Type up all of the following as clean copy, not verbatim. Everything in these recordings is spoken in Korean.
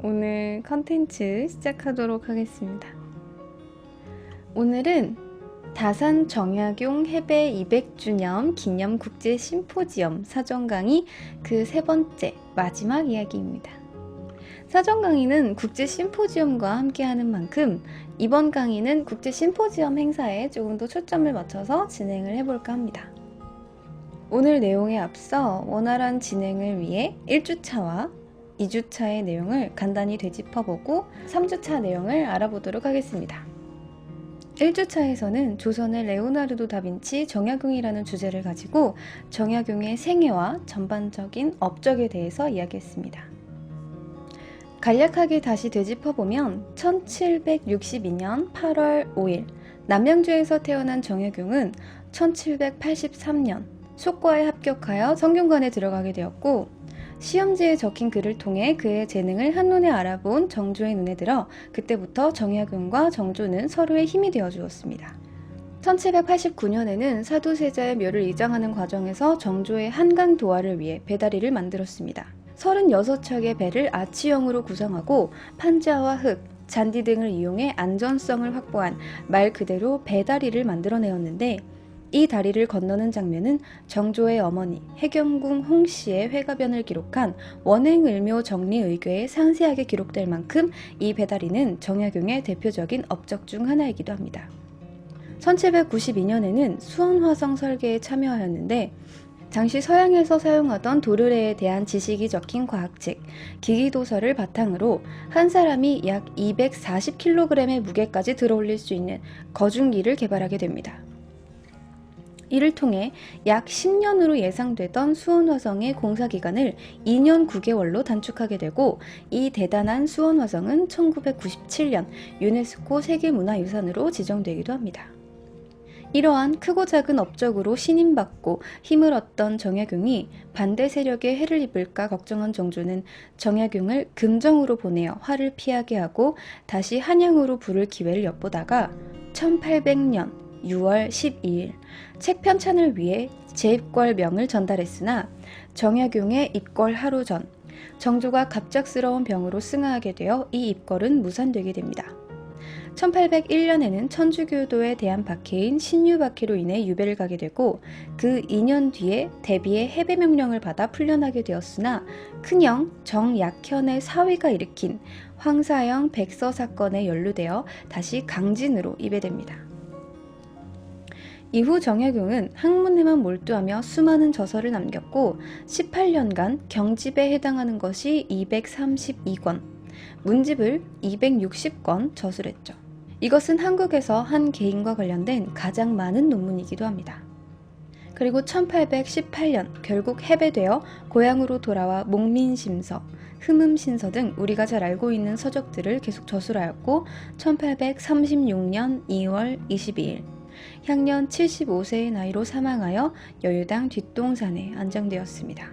오늘 컨텐츠 시작하도록 하겠습니다. 오늘은 다산 정약용 해배 200주년 기념 국제 심포지엄 사전 강의 그 세 번째 마지막 이야기입니다. 사전 강의는 국제 심포지엄과 함께하는 만큼 이번 강의는 국제 심포지엄 행사에 조금 더 초점을 맞춰서 진행을 해볼까 합니다. 오늘 내용에 앞서 원활한 진행을 위해 1주차와 2주차의 내용을 간단히 되짚어보고 3주차 내용을 알아보도록 하겠습니다. 1주차에서는 조선의 레오나르도 다빈치 정약용이라는 주제를 가지고 정약용의 생애와 전반적인 업적에 대해서 이야기했습니다. 간략하게 다시 되짚어보면 1762년 8월 5일 남양주에서 태어난 정약용은 1783년 속과에 합격하여 성균관에 들어가게 되었고, 시험지에 적힌 글을 통해 그의 재능을 한눈에 알아본 정조의 눈에 들어 그때부터 정약용과 정조는 서로의 힘이 되어 주었습니다. 1789년에는 사도세자의 묘를 이장하는 과정에서 정조의 한강 도화를 위해 배다리를 만들었습니다. 36척의 배를 아치형으로 구성하고 판자와 흙, 잔디 등을 이용해 안전성을 확보한 말 그대로 배다리를 만들어내었는데, 이 다리를 건너는 장면은 정조의 어머니 해경궁 홍씨의 회가변을 기록한 원행을묘 정리의궤에 상세하게 기록될 만큼 이 배다리는 정약용의 대표적인 업적 중 하나이기도 합니다. 1792년에는 수원화성 설계에 참여하였는데, 당시 서양에서 사용하던 도르래에 대한 지식이 적힌 과학책, 기기도서를 바탕으로 한 사람이 약 240kg의 무게까지 들어올릴 수 있는 거중기를 개발하게 됩니다. 이를 통해 약 10년으로 예상되던 수원화성의 공사기간을 2년 9개월로 단축하게 되고, 이 대단한 수원화성은 1997년 유네스코 세계문화유산으로 지정되기도 합니다. 이러한 크고 작은 업적으로 신임받고 힘을 얻던 정약용이 반대 세력에 해를 입을까 걱정한 정조는 정약용을 금정으로 보내어 화를 피하게 하고 다시 한양으로 부를 기회를 엿보다가 1800년 6월 12일 책 편찬을 위해 재입궐명을 전달했으나 정약용의 입궐 하루 전 정조가 갑작스러운 병으로 승하하게 되어 이 입궐은 무산되게 됩니다. 1801년에는 천주교도에 대한 박해인 신유박해로 인해 유배를 가게 되고, 그 2년 뒤에 대비의 해배 명령을 받아 풀려나게 되었으나 큰형 정약현의 사위가 일으킨 황사형 백서 사건에 연루되어 다시 강진으로 입예됩니다. 이후 정약용은 학문에만 몰두하며 수많은 저서를 남겼고 18년간 경집에 해당하는 것이 232권, 문집을 260권 저술했죠. 이것은 한국에서 한 개인과 관련된 가장 많은 논문이기도 합니다. 그리고 1818년 결국 해배되어 고향으로 돌아와 목민심서, 흠음신서 등 우리가 잘 알고 있는 서적들을 계속 저술하였고, 1836년 2월 22일 향년 75세의 나이로 사망하여 여유당 뒷동산에 안장되었습니다.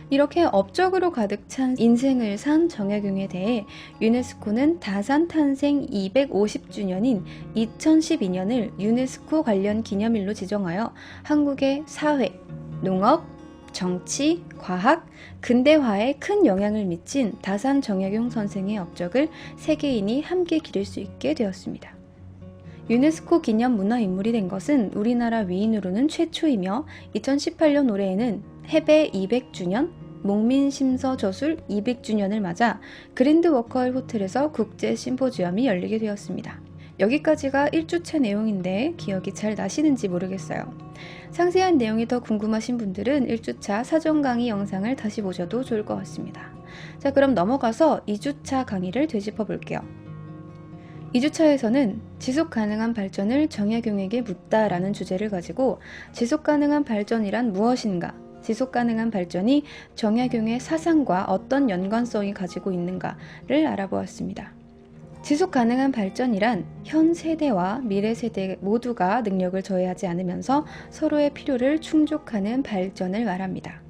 이렇게 업적으로 가득 찬 인생을 산 정약용에 대해 유네스코는 다산 탄생 250주년인 2012년을 유네스코 관련 기념일로 지정하여 한국의 사회, 농업, 정치, 과학, 근대화에 큰 영향을 미친 다산 정약용 선생의 업적을 세계인이 함께 기릴 수 있게 되었습니다. 유네스코 기념 문화인물이 된 것은 우리나라 위인으로는 최초이며, 2018년 올해에는 해배 200주년, 목민심서 저술 200주년을 맞아 그랜드 워커힐 호텔에서 국제 심포지엄이 열리게 되었습니다. 여기까지가 1주차 내용인데 기억이 잘 나시는지 모르겠어요. 상세한 내용이 더 궁금하신 분들은 1주차 사전 강의 영상을 다시 보셔도 좋을 것 같습니다. 자, 그럼 넘어가서 2주차 강의를 되짚어 볼게요. 2주차에서는 지속가능한 발전을 정약용에게 묻다라는 주제를 가지고 지속가능한 발전이란 무엇인가, 지속가능한 발전이 정약용의 사상과 어떤 연관성이 가지고 있는가를 알아보았습니다. 지속가능한 발전이란 현 세대와 미래 세대 모두가 능력을 저해하지 않으면서 서로의 필요를 충족하는 발전을 말합니다.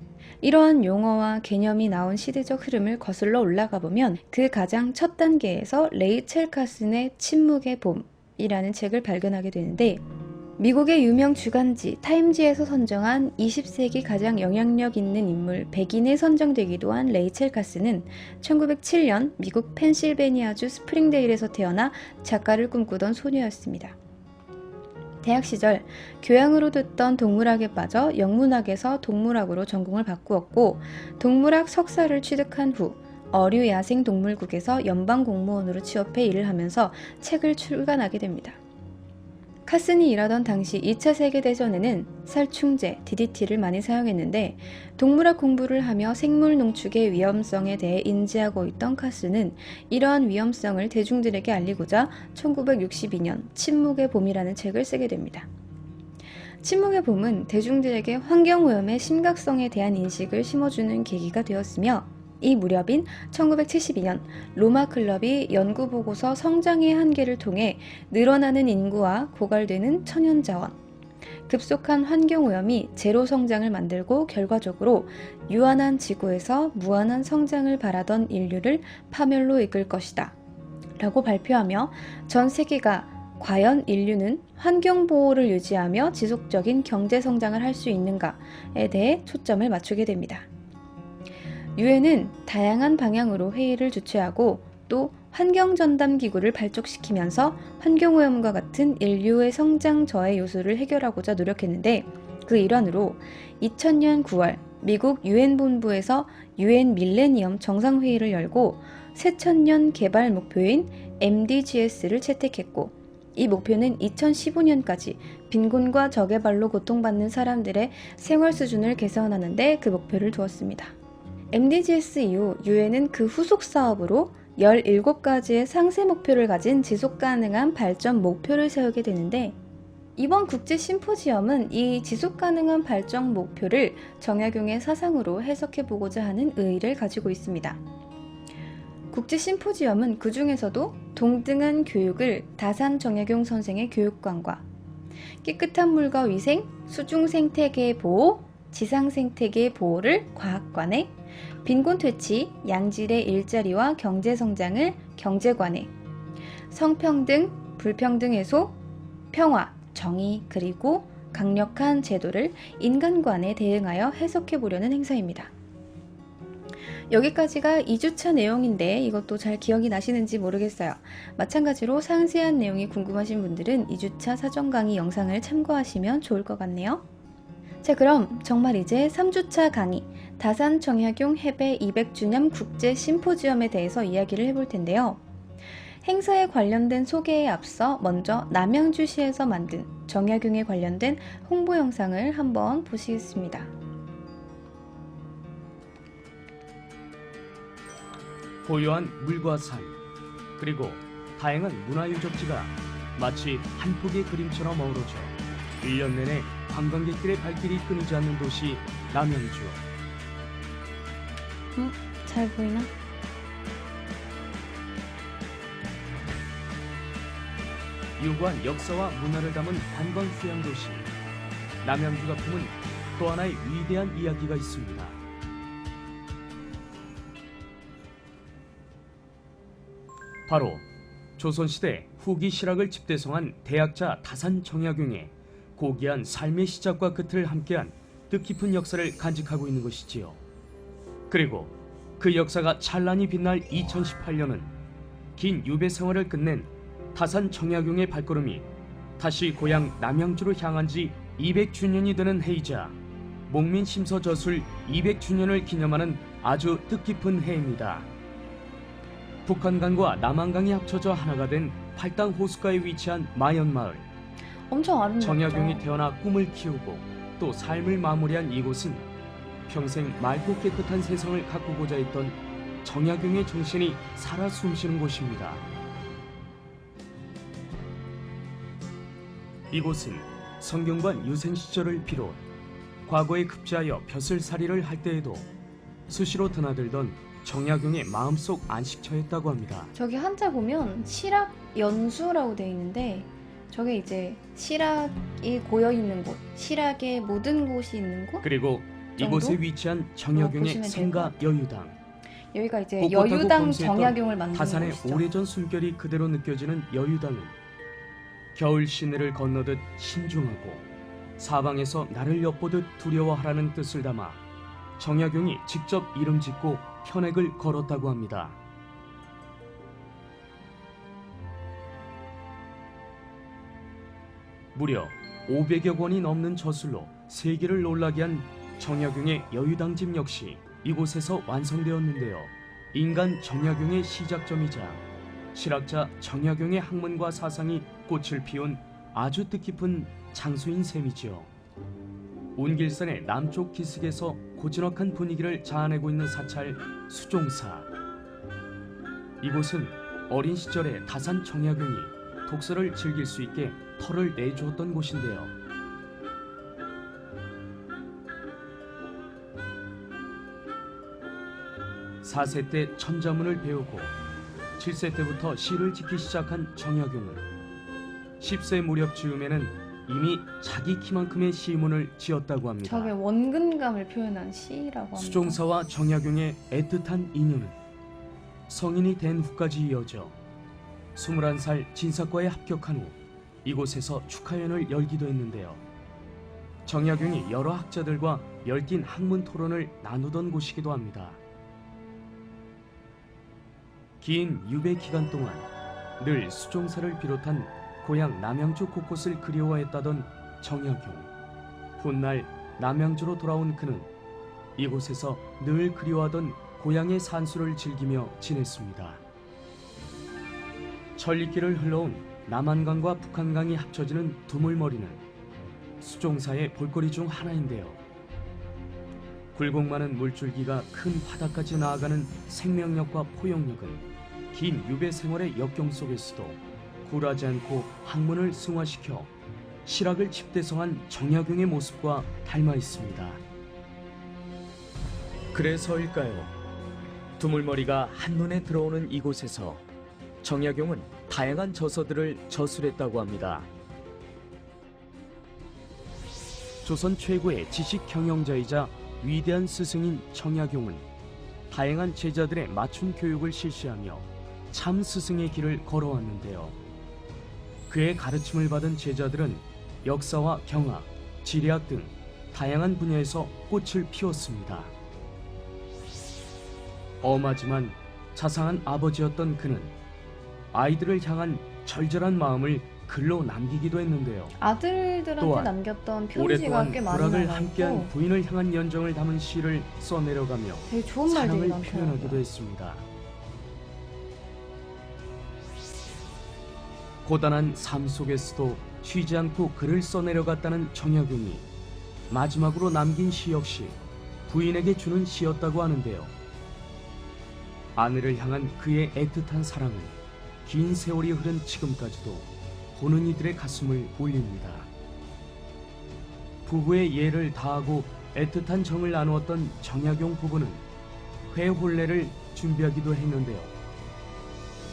이러한 용어와 개념이 나온 시대적 흐름을 거슬러 올라가 보면 그 가장 첫 단계에서 레이첼 카슨의 침묵의 봄이라는 책을 발견하게 되는데, 미국의 유명 주간지 타임지에서 선정한 20세기 가장 영향력 있는 인물 100인에 선정되기도 한 레이첼 카스는 1907년 미국 펜실베니아주 스프링데일에서 태어나 작가를 꿈꾸던 소녀였습니다. 대학 시절 교양으로 듣던 동물학에 빠져 영문학에서 동물학으로 전공을 바꾸었고 동물학 석사를 취득한 후 어류야생동물국에서 연방공무원으로 취업해 일을 하면서 책을 출간하게 됩니다. 카슨이 일하던 당시 2차 세계대전에는 살충제, DDT를 많이 사용했는데 동물학 공부를 하며 생물 농축의 위험성에 대해 인지하고 있던 카슨은 이러한 위험성을 대중들에게 알리고자 1962년 침묵의 봄이라는 책을 쓰게 됩니다. 침묵의 봄은 대중들에게 환경오염의 심각성에 대한 인식을 심어주는 계기가 되었으며 이 무렵인 1972년 로마 클럽이 연구보고서 성장의 한계를 통해 늘어나는 인구와 고갈되는 천연자원, 급속한 환경오염이 제로 성장을 만들고 결과적으로 유한한 지구에서 무한한 성장을 바라던 인류를 파멸로 이끌 것이다 라고 발표하며 전 세계가 과연 인류는 환경보호를 유지하며 지속적인 경제성장을 할 수 있는가에 대해 초점을 맞추게 됩니다. 유엔은 다양한 방향으로 회의를 주최하고 또 환경전담기구를 발족시키면서 환경오염과 같은 인류의 성장 저해 요소를 해결하고자 노력했는데 그 일환으로 2000년 9월 미국 유엔 본부에서 유엔 밀레니엄 정상회의를 열고 새천년 개발 목표인 MDGs를 채택했고 이 목표는 2015년까지 빈곤과 저개발로 고통받는 사람들의 생활 수준을 개선하는 데 그 목표를 두었습니다. MDGs 이후 유엔은 그 후속 사업으로 17가지의 상세 목표를 가진 지속가능한 발전 목표를 세우게 되는데 이번 국제 심포지엄은 이 지속가능한 발전 목표를 정약용의 사상으로 해석해보고자 하는 의의를 가지고 있습니다. 국제 심포지엄은 그 중에서도 동등한 교육을 다산 정약용 선생의 교육관과 깨끗한 물과 위생, 수중 생태계 보호, 지상 생태계 보호를 과학관에, 빈곤 퇴치, 양질의 일자리와 경제 성장을 경제관에, 성평등, 불평등 해소, 평화, 정의, 그리고 강력한 제도를 인간관에 대응하여 해석해 보려는 행사입니다. 여기까지가 2주차 내용인데 이것도 잘 기억이 나시는지 모르겠어요. 마찬가지로 상세한 내용이 궁금하신 분들은 2주차 사전 강의 영상을 참고하시면 좋을 것 같네요. 자, 그럼 정말 이제 3주차 강의 다산 정약용 해배 200주년 국제 심포지엄에 대해서 이야기를 해볼 텐데요. 행사에 관련된 소개에 앞서 먼저 남양주시에서 만든 정약용에 관련된 홍보 영상을 한번 보시겠습니다. 고요한 물과 산, 그리고 다양한 문화유적지가 마치 한 폭의 그림처럼 어우러져 1년 내내 관광객들의 발길이 끊이지 않는 도시 남양주. 잘 보이나? 유구한 역사와 문화를 담은 관광 휴양 도시 남양주가 품은 또 하나의 위대한 이야기가 있습니다. 바로 조선시대 후기 실학을 집대성한 대학자 다산 정약용의 고귀한 삶의 시작과 끝을 함께한 뜻깊은 역사를 간직하고 있는 것이지요. 그리고 그 역사가 찬란히 빛날 2018년은 긴 유배 생활을 끝낸 다산 정약용의 발걸음이 다시 고향 남양주로 향한 지 200주년이 되는 해이자 목민심서 저술 200주년을 기념하는 아주 뜻깊은 해입니다. 북한강과 남한강이 합쳐져 하나가 된 팔당 호숫가에 위치한 마연마을. 엄청 아름답죠. 정약용이 태어나 꿈을 키우고 또 삶을 마무리한 이곳은 평생 맑고 깨끗한 세상을 가꾸고자 했던 정약용의 정신이 살아 숨쉬는 곳입니다. 이곳은 성균관 유생 시절을 비롯 과거에 급제하여 벼슬살이를 할 때에도 수시로 드나들던 정약용의 마음속 안식처였다고 합니다. 저기 한자 보면 실학 연수라고 되어 있는데 저게 이제 실학이 고여 있는 곳, 실학의 모든 곳이 있는 곳. 그리고 이곳에 위치한 정약용의 생가 여유당. 여기가 이제 여유당 정약용을 만든 다산의 곳이죠. 오래전 숨결이 그대로 느껴지는 여유당은 겨울 시내를 건너듯 신중하고 사방에서 나를 엿보듯 두려워하라는 뜻을 담아 정약용이 직접 이름 짓고 편액을 걸었다고 합니다. 무려 500여 권이 넘는 저술로 세계를 놀라게 한 정약용의 여유당집 역시 이곳에서 완성되었는데요. 인간 정약용의 시작점이자 실학자 정약용의 학문과 사상이 꽃을 피운 아주 뜻깊은 장소인 셈이지요. 운길산의 남쪽 기슭에서 고즈넉한 분위기를 자아내고 있는 사찰 수종사. 이곳은 어린 시절에 다산 정약용이 독서를 즐길 수 있게 터를 내주었던 곳인데요. (4세) 때 천자문을 배우고 (7세) 때부터 시를 짓기 시작한 정약용은 (10세) 무렵 즈음에는 이미 자기 키만큼의 시문을 지었다고 합니다. 저게 원근감을 표현한 시라고 합니다. 수종사와 정약용의 애틋한 인연은 성인이 된 후까지 이어져 21살 진사과에 합격한 후 이곳에서 축하연을 열기도 했는데요. 정약용이 여러 학자들과 열띤 학문 토론을 나누던 곳이기도 합니다. 긴 유배 기간 동안 늘 수종사를 비롯한 고향 남양주 곳곳을 그리워했다던 정약용. 훗날 남양주로 돌아온 그는 이곳에서 늘 그리워하던 고향의 산수를 즐기며 지냈습니다. 천리길을 흘러온 남한강과 북한강이 합쳐지는 두물머리는 수종사의 볼거리 중 하나인데요. 굴곡 많은 물줄기가 큰 바다까지 나아가는 생명력과 포용력은 긴 유배 생활의 역경 속에서도 굴하지 않고 학문을 승화시켜 실학을 집대성한 정약용의 모습과 닮아 있습니다. 그래서일까요? 두물머리가 한눈에 들어오는 이곳에서 정약용은 다양한 저서들을 저술했다고 합니다. 조선 최고의 지식 경영자이자 위대한 스승인 정약용은 다양한 제자들의 맞춤 교육을 실시하며 참 스승의 길을 걸어왔는데요. 그의 가르침을 받은 제자들은 역사와 경학, 지리학 등 다양한 분야에서 꽃을 피웠습니다. 엄하지만 자상한 아버지였던 그는 아이들을 향한 절절한 마음을 글로 남기기도 했는데요. 아들들한테 또한 남겼던 편지가 오랫동안 꽤 많이 불악을 남아있고 함께한 부인을 향한 연정을 담은 시를 써내려가며 되게 좋은 말들이 사랑을 많더라고요. 표현하기도 했습니다. 고단한 삶 속에서도 쉬지 않고 글을 써내려갔다는 정약용이 마지막으로 남긴 시 역시 부인에게 주는 시였다고 하는데요. 아내를 향한 그의 애틋한 사랑은 긴 세월이 흐른 지금까지도 보는 이들의 가슴을 울립니다. 부부의 예를 다하고 애틋한 정을 나누었던 정약용 부부는 회혼례를 준비하기도 했는데요.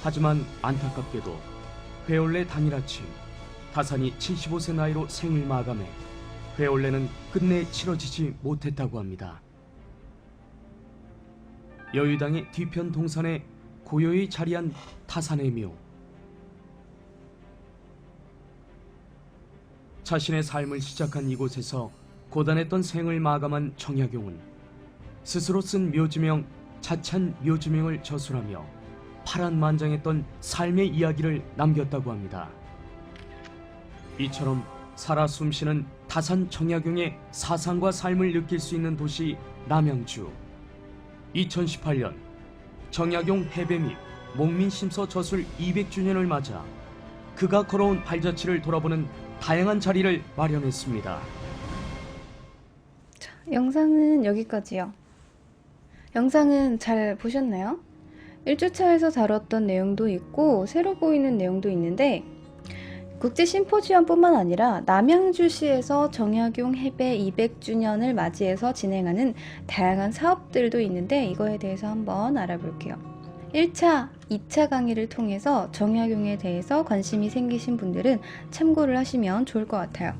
하지만 안타깝게도 회혼례 당일 아침 다산이 75세 나이로 생을 마감해 회혼례는 끝내 치러지지 못했다고 합니다. 여의당의 뒤편 동산에 고요히 자리한 타산의 묘. 자신의 삶을 시작한 이곳에서 고단했던 생을 마감한 정약용은 스스로 쓴 묘지명 자찬 묘지명을 저술하며 파란만장했던 삶의 이야기를 남겼다고 합니다. 이처럼 살아 숨쉬는 다산 정약용의 사상과 삶을 느낄 수 있는 도시 남양주. 2018년 정약용 해배 및 목민심서 저술 200주년을 맞아 그가 걸어온 발자취를 돌아보는 다양한 자리를 마련했습니다. 자, 영상은 여기까지요. 영상은 잘 보셨나요? 1주차에서 다뤘던 내용도 있고 새로 보이는 내용도 있는데 국제 심포지엄뿐만 아니라 남양주시에서 정약용 해배 200주년을 맞이해서 진행하는 다양한 사업들도 있는데 이거에 대해서 한번 알아볼게요. 1차, 2차 강의를 통해서 정약용에 대해서 관심이 생기신 분들은 참고를 하시면 좋을 것 같아요.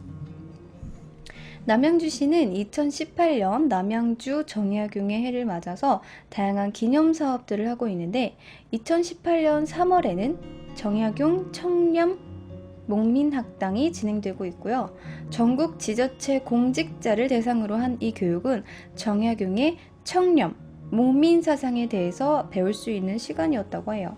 남양주시는 2018년 남양주 정약용의 해를 맞아서 다양한 기념 사업들을 하고 있는데 2018년 3월에는 정약용 청렴 목민학당이 진행되고 있고요. 전국 지자체 공직자를 대상으로 한 이 교육은 정약용의 청렴, 목민 사상에 대해서 배울 수 있는 시간이었다고 해요.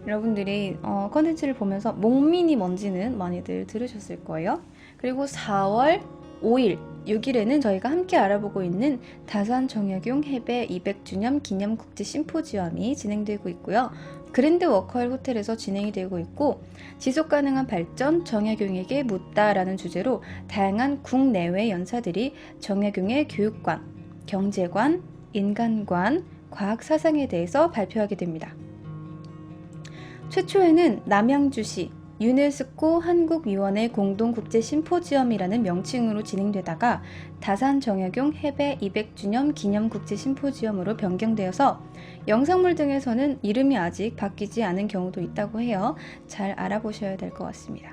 여러분들이 컨텐츠를 보면서 목민이 뭔지는 많이들 들으셨을 거예요. 그리고 4월 5일, 6일에는 저희가 함께 알아보고 있는 다산 정약용 해배 200주년 기념 국제 심포지엄이 진행되고 있고요. 그랜드 워커힐 호텔에서 진행이 되고 있고, 지속 가능한 발전 정약용에게 묻다라는 주제로 다양한 국내외 연사들이 정약용의 교육관, 경제관, 인간관, 과학 사상에 대해서 발표하게 됩니다. 최초에는 남양주시 유네스코 한국위원회 공동국제심포지엄이라는 명칭으로 진행되다가 다산 정약용 해배 200주년 기념국제심포지엄으로 변경되어서 영상물 등에서는 이름이 아직 바뀌지 않은 경우도 있다고 해요. 잘 알아보셔야 될 것 같습니다.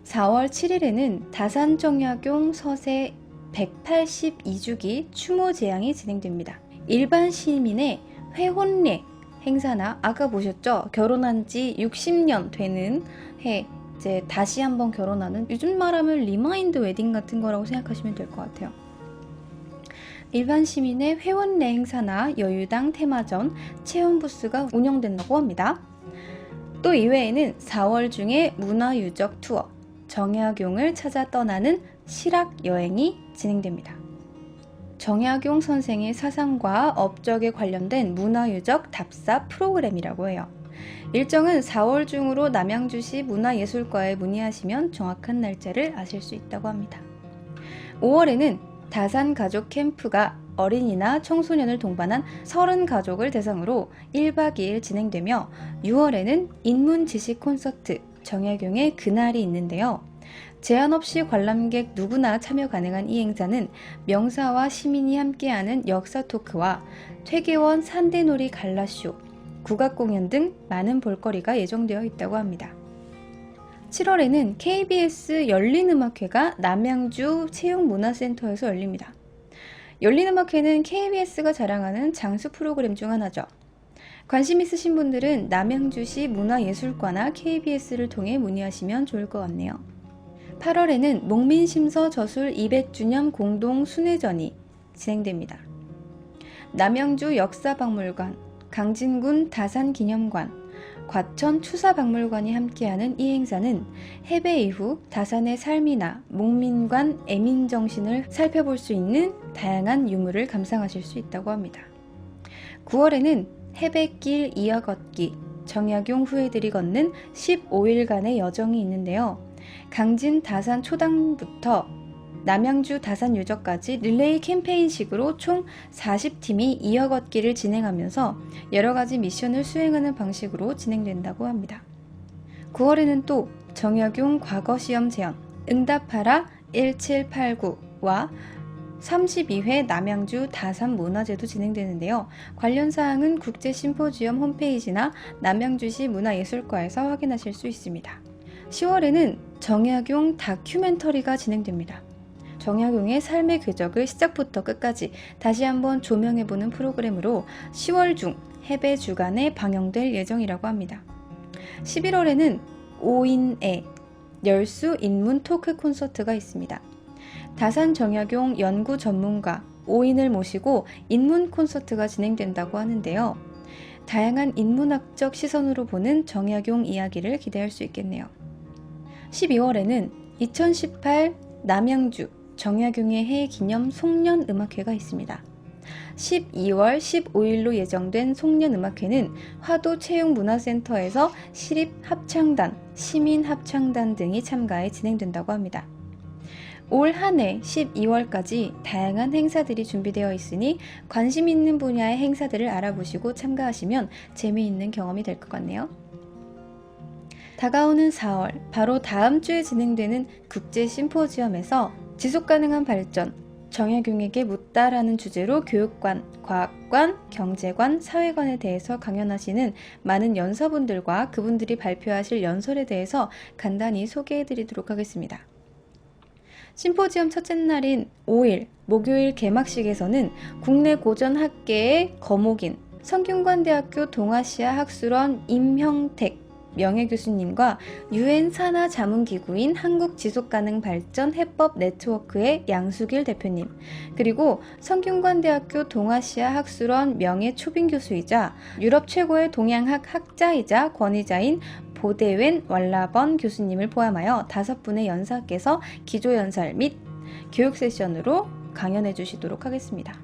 4월 7일에는 다산 정약용 서세 182주기 추모 제향이 진행됩니다. 일반 시민의 회혼례 행사나 아까 보셨죠? 결혼한 지 60년 되는 해 이제 다시 한번 결혼하는, 요즘 말하면 리마인드 웨딩 같은 거라고 생각하시면 될 것 같아요. 일반 시민의 회원례 행사나 여유당 테마전, 체험 부스가 운영된다고 합니다. 또 이외에는 4월 중에 문화유적 투어, 정약용을 찾아 떠나는 실학 여행이 진행됩니다. 정약용 선생의 사상과 업적에 관련된 문화유적 답사 프로그램이라고 해요. 일정은 4월 중으로 남양주시 문화예술과에 문의하시면 정확한 날짜를 아실 수 있다고 합니다. 5월에는 다산 가족 캠프가 어린이나 청소년을 동반한 30가족을 대상으로 1박 2일 진행되며, 6월에는 인문지식 콘서트 정약용의 그날이 있는데요. 제한 없이 관람객 누구나 참여 가능한 이 행사는 명사와 시민이 함께하는 역사 토크와 퇴계원 산대놀이 갈라쇼, 국악공연 등 많은 볼거리가 예정되어 있다고 합니다. 7월에는 KBS 열린음악회가 남양주 체육문화센터에서 열립니다. 열린음악회는 KBS가 자랑하는 장수 프로그램 중 하나죠. 관심 있으신 분들은 남양주시 문화예술과나 KBS를 통해 문의하시면 좋을 것 같네요. 8월에는 목민심서 저술 200주년 공동 순회전이 진행됩니다. 남양주 역사박물관, 강진군 다산기념관, 과천 추사박물관이 함께하는 이 행사는 해배 이후 다산의 삶이나 목민관 애민정신을 살펴볼 수 있는 다양한 유물을 감상하실 수 있다고 합니다. 9월에는 해배길 이어 걷기, 정약용 후예들이 걷는 15일간의 여정이 있는데요. 강진 다산 초당부터 남양주 다산 유적까지 릴레이 캠페인식으로 총 40팀이 이어 걷기를 진행하면서 여러가지 미션을 수행하는 방식으로 진행된다고 합니다. 9월에는 또 정약용 과거시험 재현, 응답하라 1789와 32회 남양주 다산 문화제도 진행되는데요. 관련 사항은 국제심포지엄 홈페이지나 남양주시 문화예술과에서 확인하실 수 있습니다. 10월에는 정약용 다큐멘터리가 진행됩니다. 정약용의 삶의 궤적을 시작부터 끝까지 다시 한번 조명해보는 프로그램으로 10월 중 해배 주간에 방영될 예정이라고 합니다. 11월에는 5인의 열수 인문 토크 콘서트가 있습니다. 다산 정약용 연구 전문가 5인을 모시고 인문 콘서트가 진행된다고 하는데요. 다양한 인문학적 시선으로 보는 정약용 이야기를 기대할 수 있겠네요. 12월에는 2018 남양주 정약용의 해 기념 송년음악회가 있습니다. 12월 15일로 예정된 송년음악회는 화도체육문화센터에서 시립합창단, 시민합창단 등이 참가해 진행된다고 합니다. 올 한 해 12월까지 다양한 행사들이 준비되어 있으니 관심 있는 분야의 행사들을 알아보시고 참가하시면 재미있는 경험이 될 것 같네요. 다가오는 4월, 바로 다음 주에 진행되는 국제심포지엄에서 지속가능한 발전, 정약용에게 묻다라는 주제로 교육관, 과학관, 경제관, 사회관에 대해서 강연하시는 많은 연서분들과 그분들이 발표하실 연설에 대해서 간단히 소개해드리도록 하겠습니다. 심포지엄 첫째 날인 5일 목요일 개막식에서는 국내 고전 학계의 거목인 성균관대학교 동아시아 학술원 임형택 명예교수님과 UN 산하 자문기구인 한국지속가능발전 해법 네트워크의 양수길 대표님, 그리고 성균관대학교 동아시아 학술원 명예 초빙교수이자 유럽 최고의 동양학 학자이자 권위자인 보데웬 왈라번 교수님을 포함하여 5분의 연사께서 기조연설 및 교육 세션으로 강연해 주시도록 하겠습니다.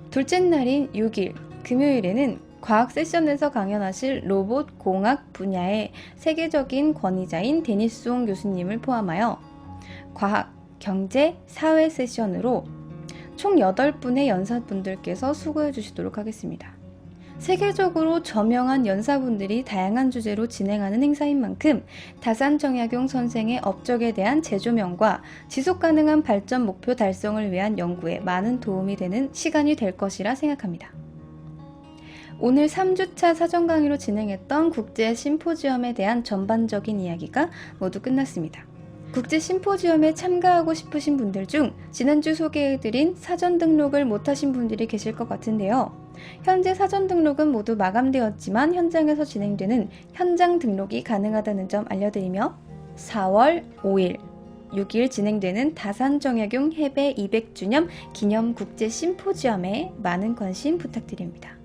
둘째 날인 6일 금요일에는 과학 세션에서 강연하실 로봇 공학 분야의 세계적인 권위자인 데니송 교수님을 포함하여 과학, 경제, 사회 세션으로 총 8분의 연사분들께서 수고해 주시도록 하겠습니다. 세계적으로 저명한 연사분들이 다양한 주제로 진행하는 행사인 만큼 다산정약용 선생의 업적에 대한 재조명과 지속가능한 발전 목표 달성을 위한 연구에 많은 도움이 되는 시간이 될 것이라 생각합니다. 오늘 3주차 사전 강의로 진행했던 국제 심포지엄에 대한 전반적인 이야기가 모두 끝났습니다. 국제 심포지엄에 참가하고 싶으신 분들 중 지난주 소개해드린 사전 등록을 못하신 분들이 계실 것 같은데요. 현재 사전 등록은 모두 마감되었지만 현장에서 진행되는 현장 등록이 가능하다는 점 알려드리며 4월 5일, 6일 진행되는 다산정약용 해배 200주년 기념 국제 심포지엄에 많은 관심 부탁드립니다.